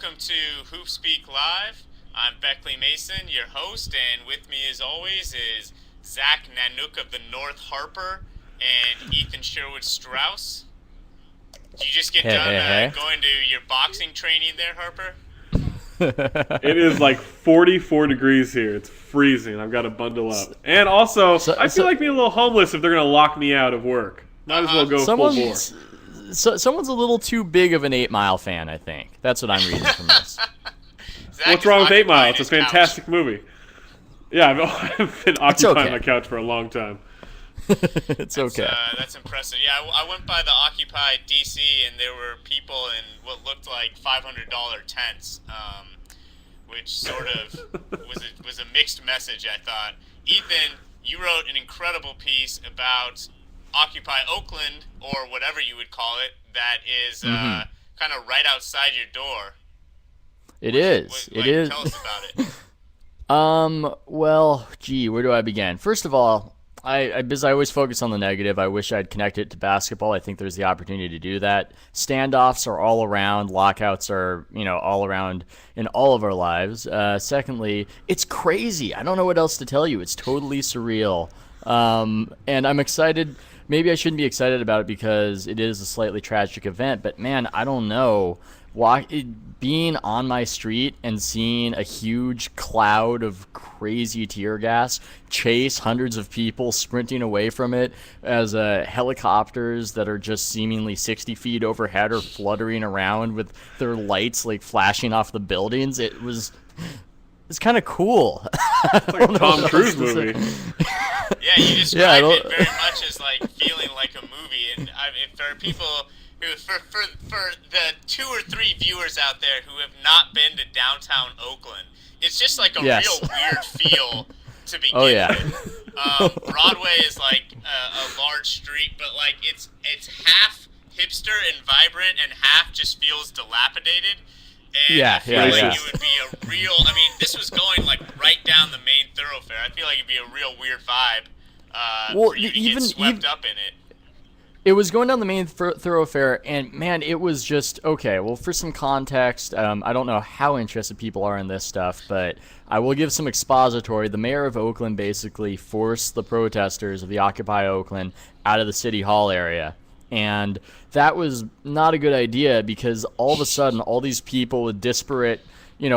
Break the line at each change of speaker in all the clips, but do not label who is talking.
welcome to HoopSpeak Live. I'm Beckley Mason, your host, and with me as always is Zach Nanook of the North Harper and Ethan Sherwood Strauss. Did you just get done going to your boxing training there, Harper?
It is like 44 degrees here. It's freezing. I've got to bundle up. And also, I feel like being a little homeless if they're going to lock me out of work. Might as well go full bore.
Someone's a little too big of an 8 Mile fan, I think. That's what I'm reading from this.
What's wrong with 8 Mile? It's a fantastic movie. Yeah, I've been occupying my couch for a long time.
It's okay.
That's impressive. Yeah, I went by the Occupy DC, and there were people in what looked like $500 tents, which sort of was a mixed message, I thought. Ethan, you wrote an incredible piece about Occupy Oakland, or whatever you would call it, that is kind of right outside your door.
It is.
Tell us about it.
Well, where do I begin? First of all, because I always focus on the negative, I wish I'd connected it to basketball. I think there's the opportunity to do that. Standoffs are all around. Lockouts are, all around in all of our lives. Secondly, it's crazy. I don't know what else to tell you. It's totally surreal. And I'm excited. Maybe I shouldn't be excited about it because it is a slightly tragic event, but man, I don't know. Being on my street and seeing a huge cloud of crazy tear gas chase hundreds of people sprinting away from it as helicopters that are just seemingly 60 feet overhead are fluttering around with their lights like flashing off the buildings. It's kind of cool.
It's like a Tom Cruise movie.
Yeah, you described it very much as like feeling like a movie, and for people who, for the 2 or 3 viewers out there who have not been to downtown Oakland, it's just like a real weird feel to begin with. Broadway is like a large street, but like it's half hipster and vibrant, and half just feels dilapidated. And I feel like it would be a real. I mean, this was going like right down the main thoroughfare. I feel like it'd be a real weird vibe. For you to get swept up in it.
It was going down the main thoroughfare, and man, it was just okay. Well, for some context, I don't know how interested people are in this stuff, but I will give some expository. The mayor of Oakland basically forced the protesters of the Occupy Oakland out of the city hall area. And that was not a good idea because all of a sudden, all these people with disparate,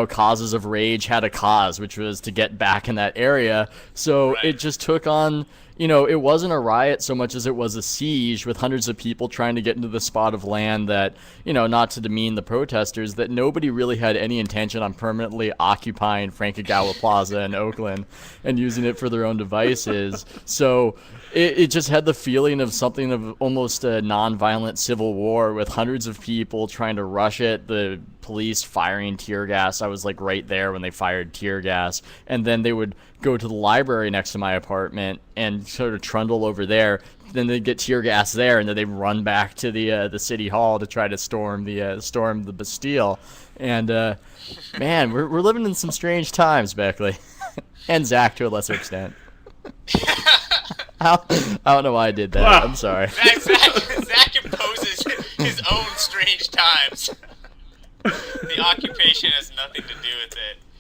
causes of rage had a cause, which was to get back in that area. So it just took on, it wasn't a riot so much as it was a siege with hundreds of people trying to get into the spot of land that, not to demean the protesters, that nobody really had any intention on permanently occupying Frank-Ogawa Plaza in Oakland and using it for their own devices. So it just had the feeling of something of almost a non-violent civil war with hundreds of people trying to rush it, the police firing tear gas. I was like right there when they fired tear gas. And then they would go to the library next to my apartment and sort of trundle over there. Then they'd get tear gas there, and then they'd run back to the city hall to try to storm the Bastille. And man, we're living in some strange times, Beckley, and Zach to a lesser extent. I don't know why I did that. Wow. I'm sorry.
Zach imposes his own strange times. The occupation has nothing to do with it.